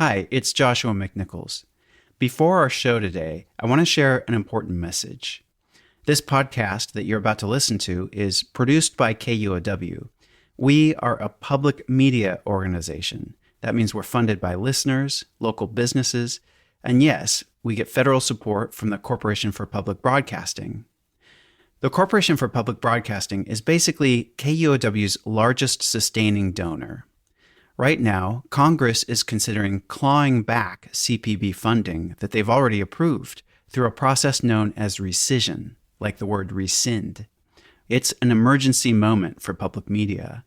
Hi, it's Joshua McNichols. Before our show today, I want to share an important message. This podcast that you're about to listen to is produced by KUOW. We are a public media organization. That means we're funded by listeners, local businesses, and yes, we get federal support from the Corporation for Public Broadcasting. The Corporation for Public Broadcasting is basically KUOW's largest sustaining donor. Right now, Congress is considering clawing back CPB funding that they've already approved through a process known as rescission, like the word rescind. It's an emergency moment for public media.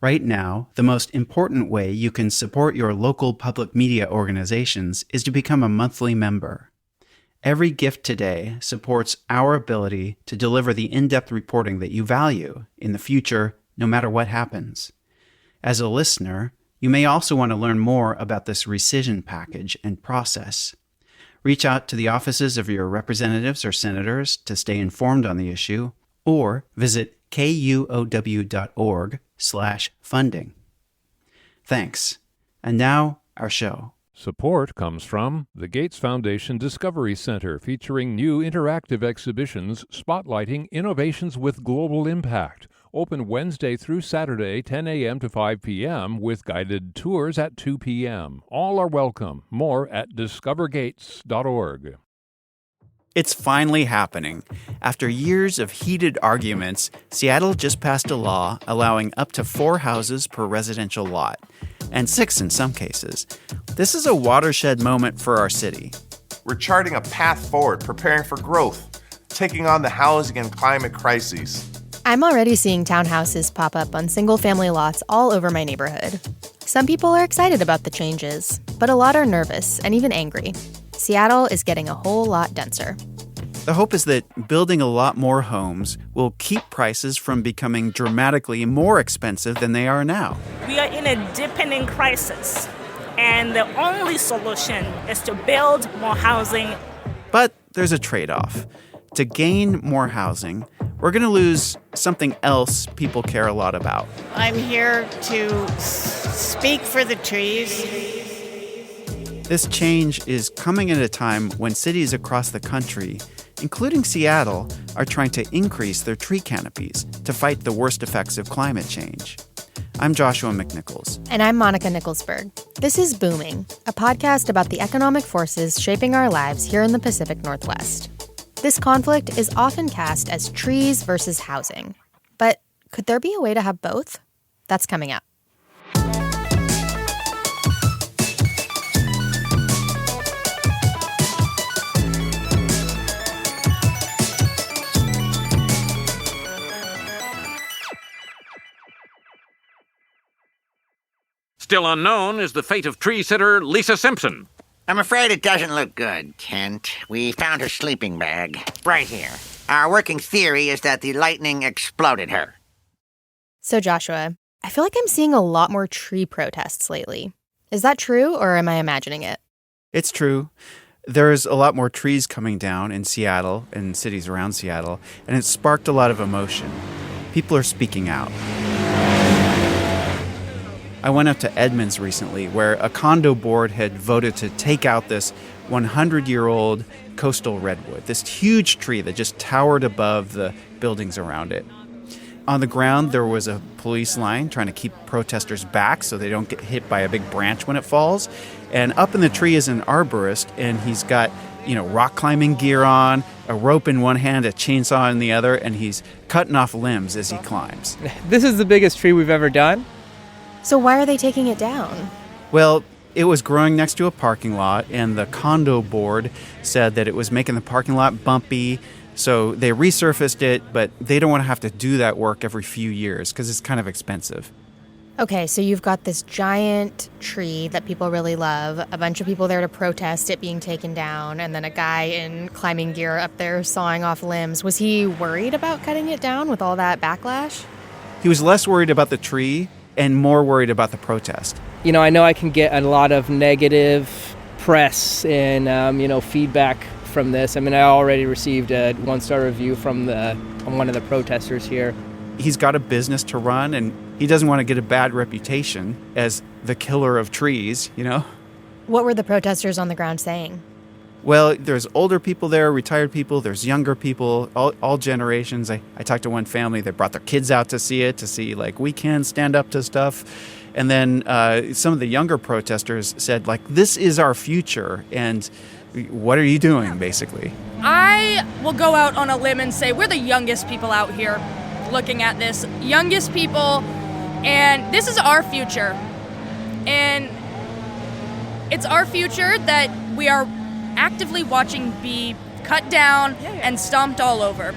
Right now, the most important way you can support your local public media organizations is to become a monthly member. Every gift today supports our ability to deliver the in-depth reporting that you value in the future, no matter what happens. As a listener, you may also want to learn more about this rescission package and process. Reach out to the offices of your representatives or senators to stay informed on the issue, or visit kuow.org/funding. Thanks. And now, our show. Support comes from the Gates Foundation Discovery Center, featuring new interactive exhibitions spotlighting innovations with global impact. Open Wednesday through Saturday, 10 a.m. to 5 p.m. with guided tours at 2 p.m. All are welcome. More at discovergates.org. It's finally happening. After years of heated arguments, Seattle just passed a law allowing up to 4 houses per residential lot, and 6 in some cases. This is a watershed moment for our city. We're charting a path forward, preparing for growth, taking on the housing and climate crises. I'm already seeing townhouses pop up on single-family lots all over my neighborhood. Some people are excited about the changes, but a lot are nervous and even angry. Seattle is getting a whole lot denser. The hope is that building a lot more homes will keep prices from becoming dramatically more expensive than they are now. We are in a deepening crisis, and the only solution is to build more housing. But there's a trade-off. To gain more housing, we're going to lose something else people care a lot about. I'm here to speak for the trees. This change is coming at a time when cities across the country, including Seattle, are trying to increase their tree canopies to fight the worst effects of climate change. I'm Joshua McNichols. And I'm Monica Nicholsberg. This is Booming, a podcast about the economic forces shaping our lives here in the Pacific Northwest. This conflict is often cast as trees versus housing. But could there be a way to have both? That's coming up. Still unknown is the fate of tree sitter Lisa Simpson. I'm afraid it doesn't look good, Kent. We found her sleeping bag right here. Our working theory is that the lightning exploded her. So Joshua, I feel like I'm seeing a lot more tree protests lately. Is that true, or am I imagining it? It's true. There's a lot more trees coming down in Seattle and cities around Seattle, and it sparked a lot of emotion. People are speaking out. I went up to Edmonds recently, where a condo board had voted to take out this 100-year-old coastal redwood, this huge tree that just towered above the buildings around it. On the ground, there was a police line trying to keep protesters back so they don't get hit by a big branch when it falls. And up in the tree is an arborist, and he's got, rock climbing gear on, a rope in one hand, a chainsaw in the other, and he's cutting off limbs as he climbs. This is the biggest tree we've ever done. So why are they taking it down? Well, it was growing next to a parking lot, and the condo board said that it was making the parking lot bumpy, so they resurfaced it, but they don't want to have to do that work every few years because it's kind of expensive. Okay, so you've got this giant tree that people really love, a bunch of people there to protest it being taken down, and then a guy in climbing gear up there sawing off limbs. Was he worried about cutting it down with all that backlash? He was less worried about the tree and more worried about the protest. I know I can get a lot of negative press and, feedback from this. I already received a 1-star review from one of the protesters here. He's got a business to run, and he doesn't want to get a bad reputation as the killer of trees, What were the protesters on the ground saying? Well, there's older people there, retired people, there's younger people, all generations. I talked to one family that brought their kids out to see it, to see, like, we can stand up to stuff. And then some of the younger protesters said, like, this is our future, and what are you doing, basically? I will go out on a limb and say we're the youngest people out here looking at this. Youngest people, and this is our future. And it's our future that we are actively watching be cut down and stomped all over.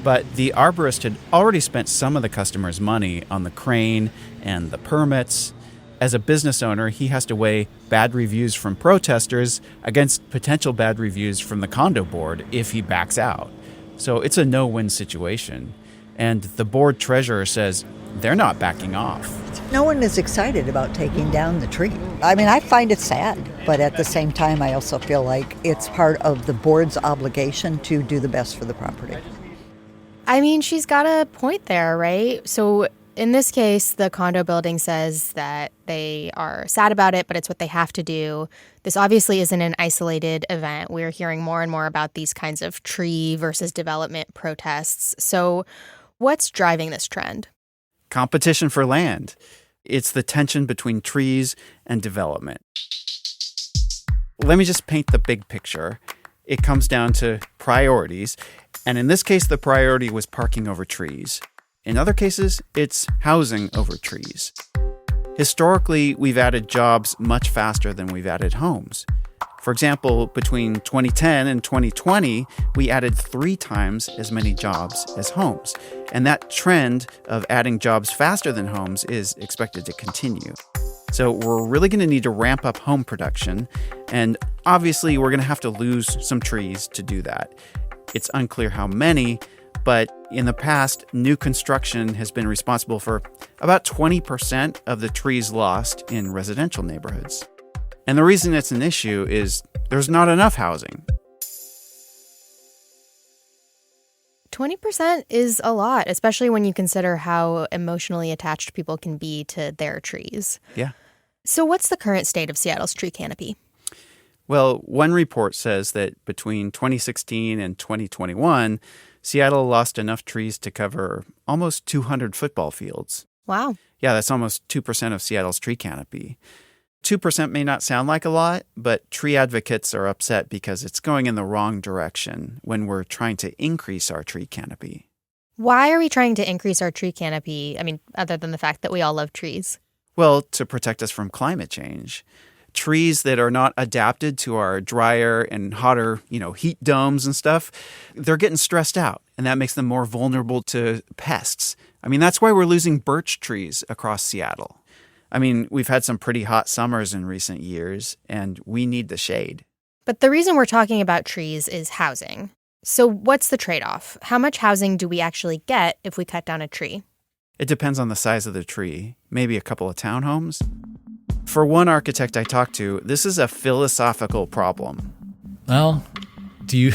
But the arborist had already spent some of the customers' money on the crane and the permits. As a business owner, he has to weigh bad reviews from protesters against potential bad reviews from the condo board if he backs out. So it's a no-win situation. And the board treasurer says they're not backing off. No one is excited about taking down the tree. I mean, I find it sad, but at the same time, I also feel like it's part of the board's obligation to do the best for the property. I mean, she's got a point there, right? So in this case, the condo building says that they are sad about it, but it's what they have to do. This obviously isn't an isolated event. We're hearing more and more about these kinds of tree versus development protests. So what's driving this trend? Competition for land. It's the tension between trees and development. Let me just paint the big picture. It comes down to priorities. And in this case, the priority was parking over trees. In other cases, it's housing over trees. Historically, we've added jobs much faster than we've added homes. For example, between 2010 and 2020, we added 3 times as many jobs as homes. And that trend of adding jobs faster than homes is expected to continue. So we're really going to need to ramp up home production. And obviously, we're going to have to lose some trees to do that. It's unclear how many, but in the past, new construction has been responsible for about 20% of the trees lost in residential neighborhoods. And the reason it's an issue is there's not enough housing. 20% is a lot, especially when you consider how emotionally attached people can be to their trees. Yeah. So what's the current state of Seattle's tree canopy? Well, one report says that between 2016 and 2021, Seattle lost enough trees to cover almost 200 football fields. Wow. Yeah, that's almost 2% of Seattle's tree canopy. 2% may not sound like a lot, but tree advocates are upset because it's going in the wrong direction when we're trying to increase our tree canopy. Why are we trying to increase our tree canopy? I mean, other than the fact that we all love trees. Well, to protect us from climate change. Trees that are not adapted to our drier and hotter, heat domes and stuff, they're getting stressed out, and that makes them more vulnerable to pests. I mean, that's why we're losing birch trees across Seattle. I mean, we've had some pretty hot summers in recent years, and we need the shade. But the reason we're talking about trees is housing. So what's the trade-off? How much housing do we actually get if we cut down a tree? It depends on the size of the tree. Maybe a couple of townhomes. For one architect I talked to, this is a philosophical problem. Well, do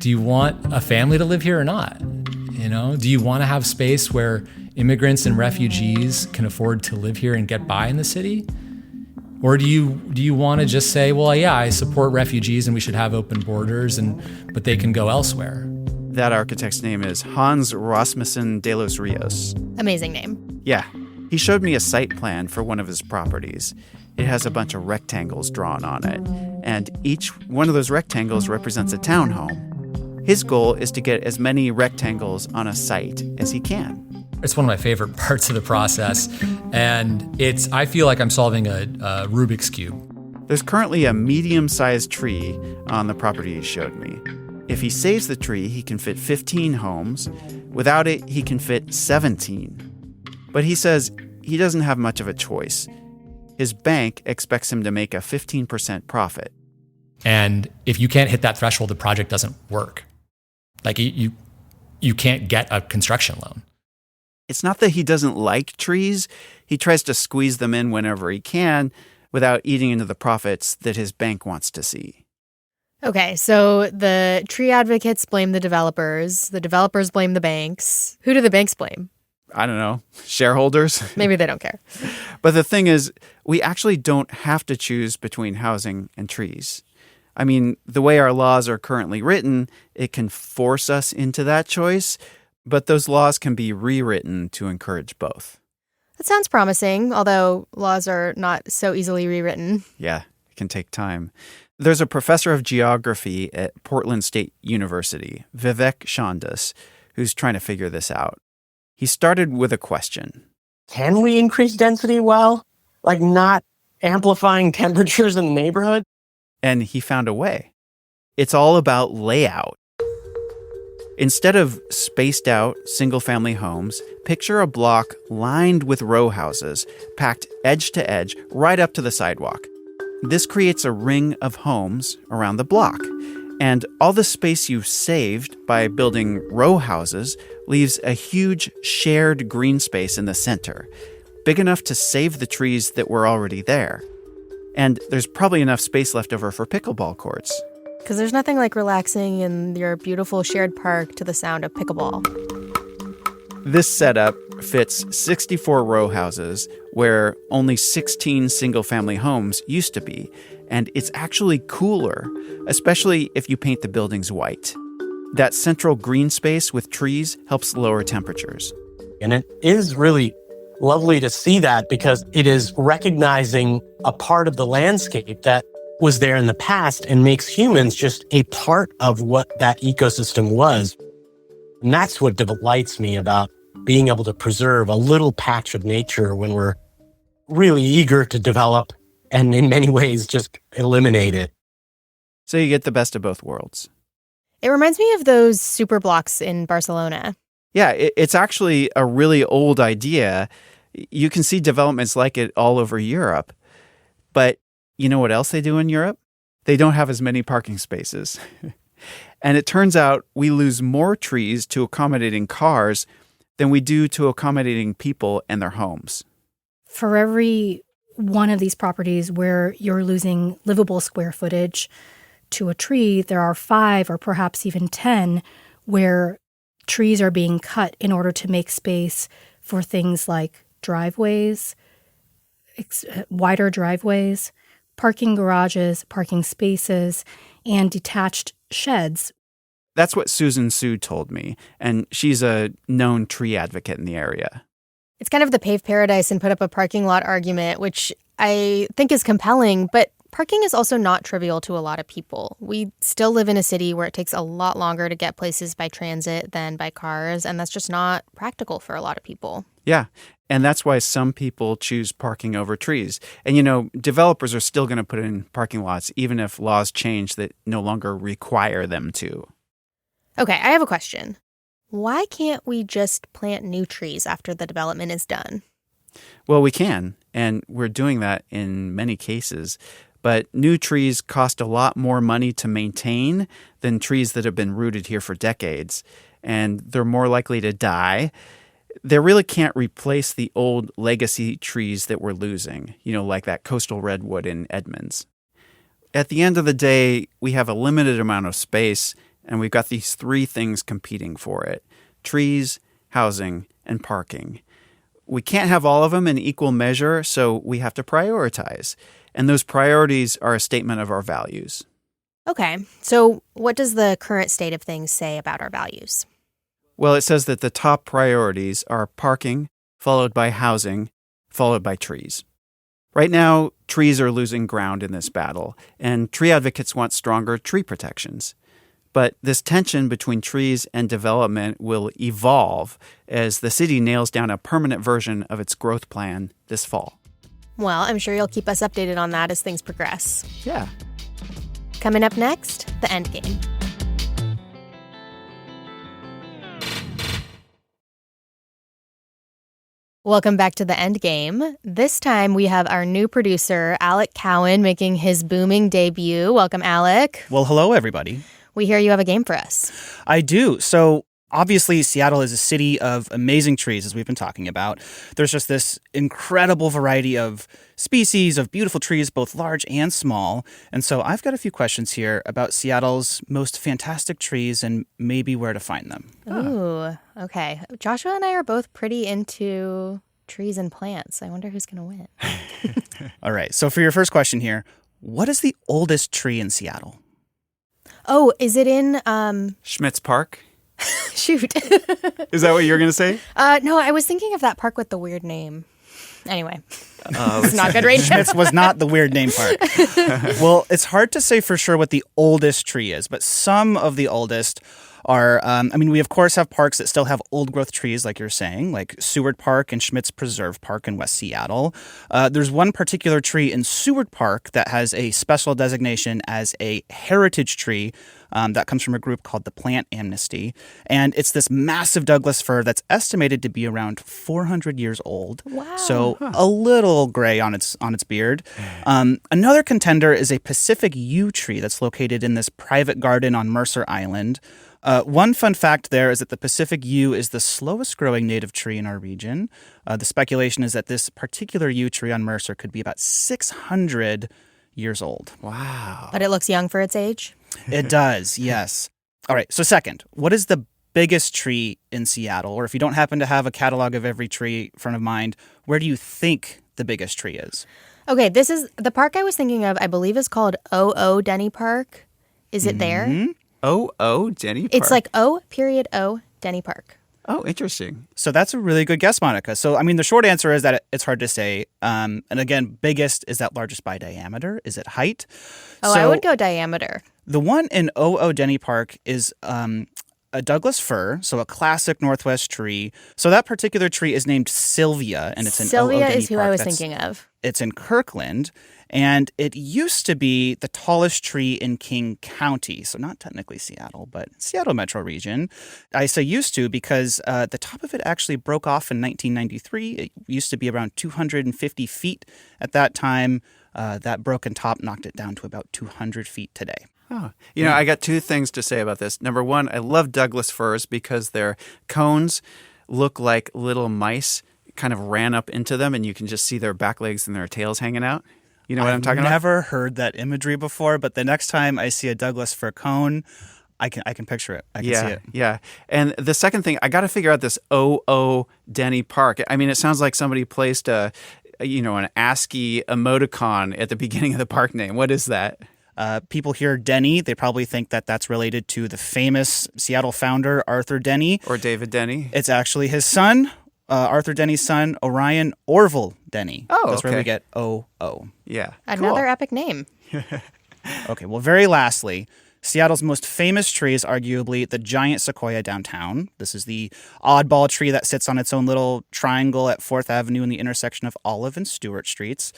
you want a family to live here or not? Do you want to have space where immigrants and refugees can afford to live here and get by in the city? Or do you want to just say, well, yeah, I support refugees and we should have open borders, but they can go elsewhere? That architect's name is Hans Rasmussen de los Rios. Amazing name. Yeah. He showed me a site plan for one of his properties. It has a bunch of rectangles drawn on it, and each one of those rectangles represents a townhome. His goal is to get as many rectangles on a site as he can. It's one of my favorite parts of the process, and I feel like I'm solving a Rubik's Cube. There's currently a medium-sized tree on the property he showed me. If he saves the tree, he can fit 15 homes. Without it, he can fit 17. But he says he doesn't have much of a choice. His bank expects him to make a 15% profit. And if you can't hit that threshold, the project doesn't work. Like you can't get a construction loan. It's not that he doesn't like trees. He tries to squeeze them in whenever he can without eating into the profits that his bank wants to see. Okay, so the tree advocates blame the developers blame the banks. Who do the banks blame? I don't know, shareholders. Maybe they don't care. But the thing is, we actually don't have to choose between housing and trees. I mean, the way our laws are currently written, it can force us into that choice, but those laws can be rewritten to encourage both. That sounds promising, although laws are not so easily rewritten. Yeah, it can take time. There's a professor of geography at Portland State University, Vivek Chandas, who's trying to figure this out. He started with a question. Can we increase density while, not amplifying temperatures in the neighborhood? And he found a way. It's all about layout. Instead of spaced out single-family homes, picture a block lined with row houses, packed edge to edge right up to the sidewalk. This creates a ring of homes around the block. And all the space you've saved by building row houses leaves a huge shared green space in the center, big enough to save the trees that were already there. And there's probably enough space left over for pickleball courts. Because there's nothing like relaxing in your beautiful shared park to the sound of pickleball. This setup fits 64 row houses where only 16 single-family homes used to be. And it's actually cooler, especially if you paint the buildings white. That central green space with trees helps lower temperatures. And it is really lovely to see that because it is recognizing a part of the landscape that was there in the past and makes humans just a part of what that ecosystem was. And that's what delights me about being able to preserve a little patch of nature when we're really eager to develop and in many ways just eliminate it. So you get the best of both worlds. It reminds me of those super blocks in Barcelona. Yeah, it's actually a really old idea. You can see developments like it all over Europe. But you know what else they do in Europe? They don't have as many parking spaces. And it turns out we lose more trees to accommodating cars than we do to accommodating people and their homes. For every one of these properties where you're losing livable square footage to a tree, there are 5 or perhaps even 10 where trees are being cut in order to make space for things like driveways, wider driveways, parking garages, parking spaces, and detached sheds. That's what Susan Su told me, and she's a known tree advocate in the area. It's kind of the pave paradise and put up a parking lot argument, which I think is compelling, but parking is also not trivial to a lot of people. We still live in a city where it takes a lot longer to get places by transit than by cars, and that's just not practical for a lot of people. Yeah, and that's why some people choose parking over trees. And, developers are still going to put in parking lots, even if laws change that no longer require them to. Okay, I have a question. Why can't we just plant new trees after the development is done? Well, we can, and we're doing that in many cases. But new trees cost a lot more money to maintain than trees that have been rooted here for decades, and they're more likely to die. They really can't replace the old legacy trees that we're losing, like that coastal redwood in Edmonds. At the end of the day, we have a limited amount of space, and we've got these 3 things competing for it: trees, housing, and parking. We can't have all of them in equal measure, so we have to prioritize. And those priorities are a statement of our values. Okay, so what does the current state of things say about our values? Well, it says that the top priorities are parking, followed by housing, followed by trees. Right now, trees are losing ground in this battle, and tree advocates want stronger tree protections. But this tension between trees and development will evolve as the city nails down a permanent version of its growth plan this fall. Well, I'm sure you'll keep us updated on that as things progress. Yeah. Coming up next, the end game. Welcome back to the end game. This time we have our new producer, Alec Cowan, making his booming debut. Welcome, Alec. Well, hello, everybody. We hear you have a game for us. I do. So obviously, Seattle is a city of amazing trees, as we've been talking about. There's just this incredible variety of species of beautiful trees, both large and small. And so I've got a few questions here about Seattle's most fantastic trees and maybe where to find them. Ooh, okay. Joshua and I are both pretty into trees and plants. I wonder who's going to win. All right. So for your first question here, what is the oldest tree in Seattle? Oh, is it in... Schmitz Park? Shoot. Is that what you were going to say? No, I was thinking of that park with the weird name. Anyway, it's not good radio. Schmitz was not the weird name park. Well, it's hard to say for sure what the oldest tree is, but some of the oldest are, we of course have parks that still have old growth trees, like you're saying, like Seward Park and Schmitz Preserve Park in West Seattle. There's one particular tree in Seward Park that has a special designation as a heritage tree that comes from a group called the Plant Amnesty. And it's this massive Douglas fir that's estimated to be around 400 years old. Wow. So a little gray on its beard. Another contender is a Pacific yew tree that's located in this private garden on Mercer Island. One fun fact there is that the Pacific yew is the slowest growing native tree in our region. The speculation is that this particular yew tree on Mercer could be about 600 years old. Wow. But it looks young for its age? It does, yes. All right, so second, what is the biggest tree in Seattle? Or if you don't happen to have a catalog of every tree in front of mind, where do you think the biggest tree is? Okay, this is the park I was thinking of, I believe is called O.O. Denny Park. Is it there? O.O. Denny Park? It's like O. Denny Park. Oh, interesting. So that's a really good guess, Monica. So, the short answer is that it's hard to say. And again, biggest, is that largest by diameter? Is it height? Oh, I would go diameter. The one in O.O. Denny Park is a Douglas fir, so a classic Northwest tree. So that particular tree is named Sylvia, and it's in O.O. Denny Park. Sylvia is who I was thinking of. It's in Kirkland, and it used to be the tallest tree in King County, so not technically Seattle, but Seattle metro region. I say used to because the top of it actually broke off in 1993. It used to be around 250 feet at that time. That broken top knocked it down to about 200 feet today. Oh. I got two things to say about this. Number one, I love Douglas firs because their cones look like little mice kind of ran up into them, and you can just see their back legs and their tails hanging out. You know what I'm talking about? I've never heard that imagery before, but the next time I see a Douglas fir cone, I can picture it. I can see it. Yeah. And the second thing, I got to figure out this O.O. Denny Park. It sounds like somebody placed an ASCII emoticon at the beginning of the park name. What is that? People hear Denny, they probably think that that's related to the famous Seattle founder, Arthur Denny. Or David Denny. It's actually his son, Arthur Denny's son, Orion Orville Denny. Oh, that's where we get O.O. Yeah. Another epic name. Okay, well, very lastly, Seattle's most famous tree is arguably the giant sequoia downtown. This is the oddball tree that sits on its own little triangle at 4th Avenue in the intersection of Olive and Stewart Streets.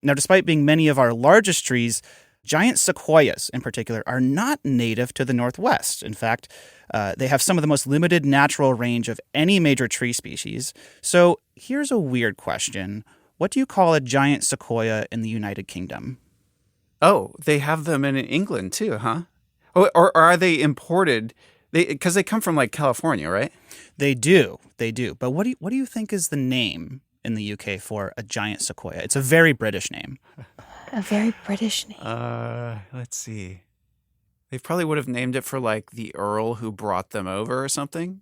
Now, despite being many of our largest trees, giant sequoias, in particular, are not native to the Northwest. In fact, they have some of the most limited natural range of any major tree species. So here's a weird question. What do you call a giant sequoia in the United Kingdom? Oh, they have them in England too, huh? Or are they imported? Because they come from like California, right? They do. But what do you think is the name in the UK for a giant sequoia? It's a very British name. A very British name. Let's see. They probably would have named it for like the Earl who brought them over or something.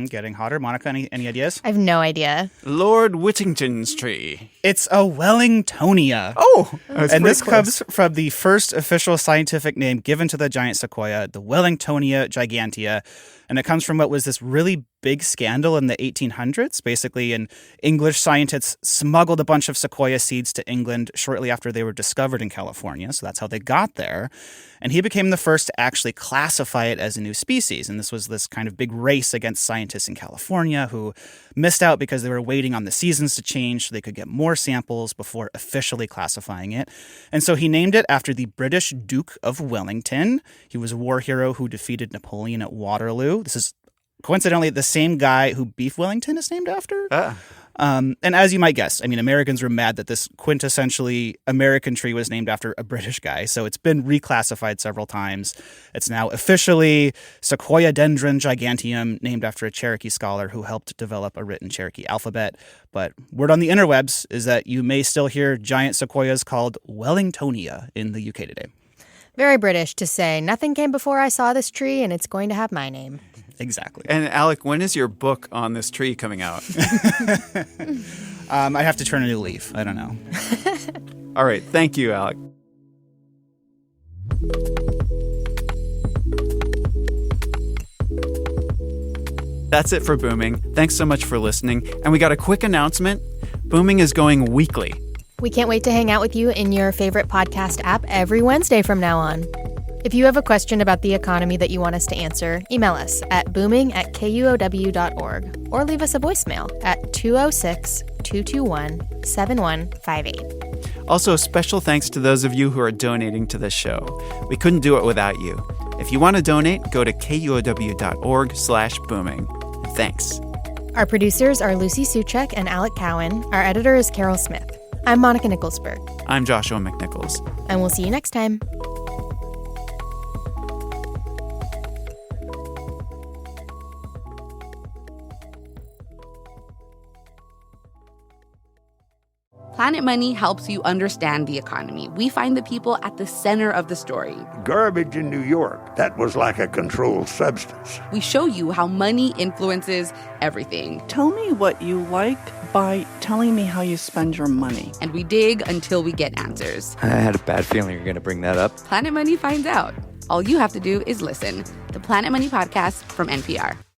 Getting hotter. Monica, any ideas? I have no idea. Lord Whittington's tree. It's a Wellingtonia. Oh, and this comes from the first official scientific name given to the giant sequoia, the Wellingtonia gigantea. And it comes from what was this really big scandal in the 1800s. Basically, an English scientists smuggled a bunch of sequoia seeds to England shortly after they were discovered in California. So that's how they got there. And he became the first to actually classify it as a new species. And this was this kind of big race against scientists in California who missed out because they were waiting on the seasons to change so they could get more samples before officially classifying it. And so he named it after the British Duke of Wellington. He was a war hero who defeated Napoleon at Waterloo. This is coincidentally the same guy who Beef Wellington is named after. And as you might guess, I mean, Americans were mad that this quintessentially American tree was named after a British guy. So it's been reclassified several times. It's now officially Sequoia dendron giganteum, named after a Cherokee scholar who helped develop a written Cherokee alphabet. But word on the interwebs is that you may still hear giant sequoias called Wellingtonia in the UK today. Very British to say, nothing came before I saw this tree, and it's going to have my name. Exactly. And Alec, when is your book on this tree coming out? I have to turn a new leaf. I don't know. All right. Thank you, Alec. That's it for Booming. Thanks so much for listening. And we got a quick announcement. Booming is going weekly. We can't wait to hang out with you in your favorite podcast app every Wednesday from now on. If you have a question about the economy that you want us to answer, email us at booming@kuow.org or leave us a voicemail at 206-221-7158. Also, special thanks to those of you who are donating to this show. We couldn't do it without you. If you want to donate, go to kuow.org/booming. Thanks. Our producers are Lucy Suchek and Alec Cowan. Our editor is Carol Smith. I'm Monica Nicholsberg. I'm Joshua McNichols. And we'll see you next time. Planet Money helps you understand the economy. We find the people at the center of the story. Garbage in New York, that was like a controlled substance. We show you how money influences everything. Tell me what you like by telling me how you spend your money. And we dig until we get answers. I had a bad feeling you were going to bring that up. Planet Money finds out. All you have to do is listen. The Planet Money Podcast from NPR.